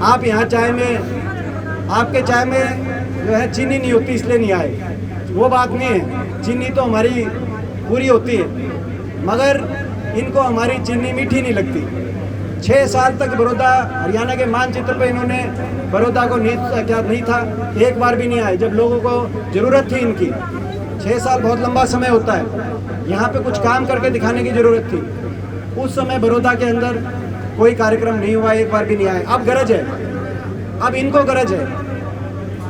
आप यहाँ चाय में, आपके चाय में जो है चीनी नहीं होती इसलिए नहीं आए, वो बात नहीं है। चीनी तो हमारी पूरी होती है, मगर इनको हमारी चीनी मीठी नहीं लगती। 6 साल तक बड़ौदा हरियाणा के मानचित्र पे इन्होंने बड़ौदा को नहीं था, एक बार भी नहीं आए जब लोगों को ज़रूरत थी इनकी। 6 साल बहुत लंबा समय होता है, यहाँ पे कुछ काम करके दिखाने की ज़रूरत थी। उस समय बड़ौदा के अंदर कोई कार्यक्रम नहीं हुआ, एक बार भी नहीं आए। अब गरज है, अब इनको गरज है,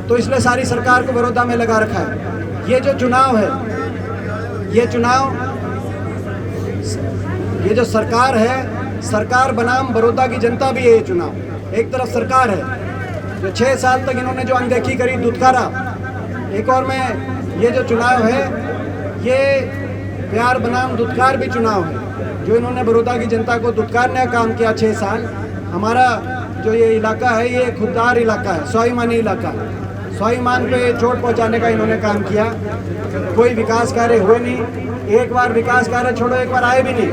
तो इसलिए सारी सरकार को बड़ौदा में लगा रखा है। ये जो चुनाव है, ये चुनाव, ये जो सरकार है, सरकार बनाम बड़ौदा की जनता भी है। ये चुनाव एक तरफ सरकार है जो 6 साल तक इन्होंने जो अनदेखी करी, दुत्कारा, एक और में ये जो चुनाव है ये प्यार बनाम दुत्कार भी चुनाव है, जो इन्होंने बड़ौदा की जनता को दुत्कारने का काम किया 6 साल। हमारा जो ये इलाका है ये खुददार इलाका है, स्वाभिमानी इलाका है, स्वाभिमान पे चोट पहुंचाने का इन्होंने काम किया। कोई विकास कार्य हुए नहीं, एक बार विकास कार्य छोड़ो, एक बार आए भी नहीं।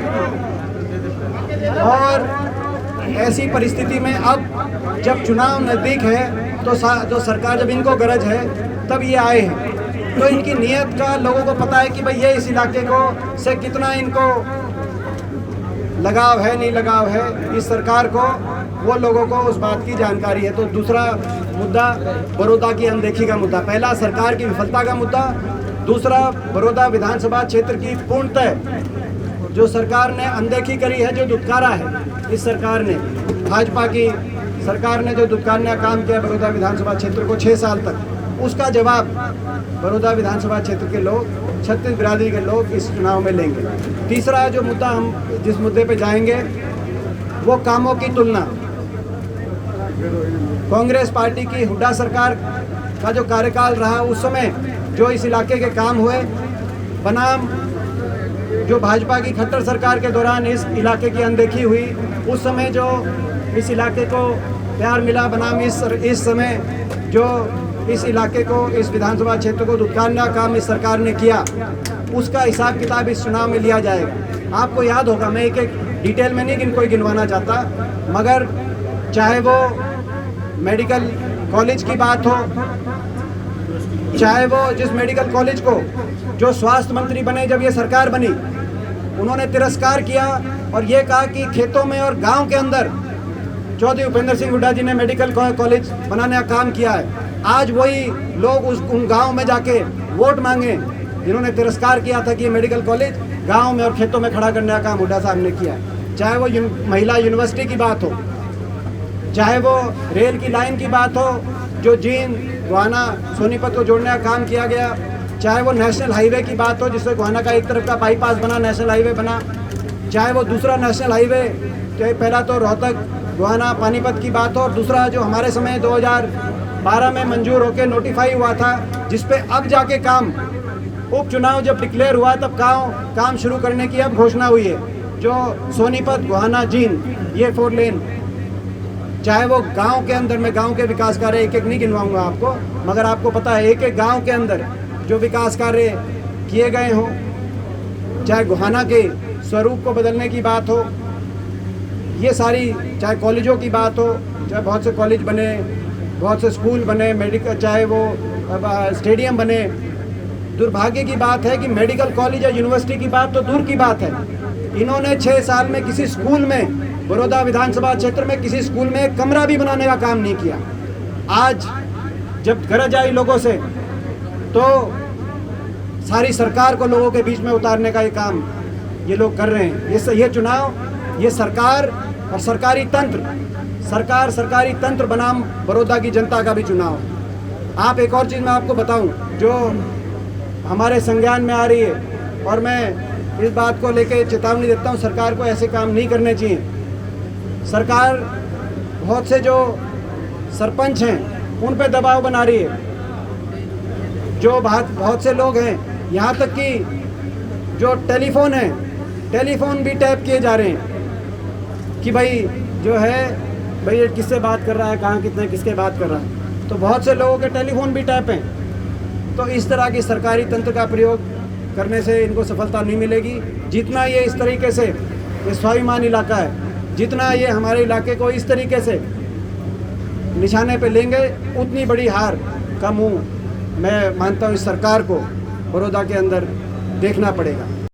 और ऐसी परिस्थिति में अब जब चुनाव नज़दीक है तो जो सरकार, जब इनको गरज है तब ये आए हैं। तो इनकी नीयत का लोगों को पता है कि भाई ये इस इलाके को से कितना इनको लगाव है, नहीं लगाव है इस सरकार को, वो लोगों को उस बात की जानकारी है। तो दूसरा मुद्दा बड़ौदा की अनदेखी का मुद्दा, पहला सरकार की विफलता का मुद्दा, दूसरा बड़ौदा विधानसभा क्षेत्र की पूर्णतः जो सरकार ने अनदेखी करी है, जो दुत्कारा है इस सरकार ने, भाजपा की सरकार ने जो दुत्कारने का काम किया बड़ौदा विधानसभा क्षेत्र को 6 साल तक, उसका जवाब बड़ौदा विधानसभा क्षेत्र के लोग, छत्तीस बिरादरी के लोग इस चुनाव में लेंगे। तीसरा जो मुद्दा, हम जिस मुद्दे पे जाएंगे वो कामों की तुलना। कांग्रेस पार्टी की हुड्डा सरकार का जो कार्यकाल रहा, उस समय जो इस इलाके के काम हुए, बनाम जो भाजपा की खट्टर सरकार के दौरान इस इलाके की अनदेखी हुई, उस समय जो इस इलाके को प्यार मिला, बनाम इस समय जो इस इलाके को, इस विधानसभा क्षेत्र को दुत्कारने का काम इस सरकार ने किया, उसका हिसाब किताब इस चुनाव में लिया जाएगा। आपको याद होगा, मैं एक एक डिटेल में नहीं कोई गिनवाना चाहता, मगर चाहे वो मेडिकल कॉलेज की बात हो, चाहे वो जिस मेडिकल कॉलेज को जो स्वास्थ्य मंत्री बने जब ये सरकार बनी, उन्होंने तिरस्कार किया और ये कहा कि खेतों में और गांव के अंदर चौधरी उपेंद्र सिंह हुड्डा जी ने मेडिकल कॉलेज बनाने का काम किया है। आज वही लोग उन गांव में जाके वोट मांगे जिन्होंने तिरस्कार किया था कि ये मेडिकल कॉलेज गांव में और खेतों में खड़ा करने का काम हुड्डा साहब ने किया है। चाहे वो महिला यूनिवर्सिटी की बात हो, चाहे वो रेल की लाइन की बात हो, जो जींद, गोहाना, सोनीपत को जोड़ने का काम किया गया, चाहे वो नेशनल हाईवे की बात हो जिससे गोहाना का एक तरफ का बाईपास बना, नेशनल हाईवे बना, चाहे वो दूसरा नेशनल हाईवे, तो पहला तो रोहतक, गोहाना, पानीपत की बात हो, और दूसरा जो हमारे समय 2012 में मंजूर होकर नोटिफाई हुआ था, जिसपे अब जाके काम, उपचुनाव जब डिक्लेयर हुआ तब काम शुरू करने की अब घोषणा हुई है, जो सोनीपत, गोहाना, जींद, ये 4 लेन, चाहे वो गांव के अंदर, मैं गांव के विकास कार्य एक एक नहीं गिनवाऊंगा आपको, मगर आपको पता है एक एक गांव के अंदर जो विकास कार्य किए गए हों, चाहे गोहाना के स्वरूप को बदलने की बात हो, ये सारी, चाहे कॉलेजों की बात हो, चाहे बहुत से कॉलेज बने, बहुत से स्कूल बने, मेडिकल, चाहे वो स्टेडियम बने। दुर्भाग्य की बात है कि मेडिकल कॉलेज या यूनिवर्सिटी की बात तो दूर की बात है, इन्होंने 6 साल में किसी स्कूल में, बड़ौदा विधानसभा क्षेत्र में किसी स्कूल में एक कमरा भी बनाने का काम नहीं किया। आज जब गरज आई लोगों से, तो सारी सरकार को लोगों के बीच में उतारने का ये काम ये लोग कर रहे हैं। ये चुनाव, ये सरकार और सरकारी तंत्र बनाम बड़ौदा की जनता का भी चुनाव। आप एक और चीज़ मैं आपको बताऊं जो हमारे संज्ञान में आ रही है, और मैं इस बात को लेकर चेतावनी देता हूं, सरकार को ऐसे काम नहीं करने चाहिए। सरकार बहुत से जो सरपंच हैं उन पे दबाव बना रही है, जो बहुत से लोग हैं, यहाँ तक कि जो टेलीफोन है, टेलीफोन भी टैप किए जा रहे हैं कि भाई जो है, भाई ये किससे बात कर रहा है, कहाँ कितने किसके बात कर रहा है, तो बहुत से लोगों के टेलीफोन भी टैप हैं। तो इस तरह की सरकारी तंत्र का प्रयोग करने से इनको सफलता नहीं मिलेगी। जितना ये इस तरीके से, ये स्वाभिमान इलाका है, जितना ये हमारे इलाके को इस तरीके से निशाने पे लेंगे उतनी बड़ी हार का मुंह मैं मानता हूँ इस सरकार को बड़ौदा के अंदर देखना पड़ेगा।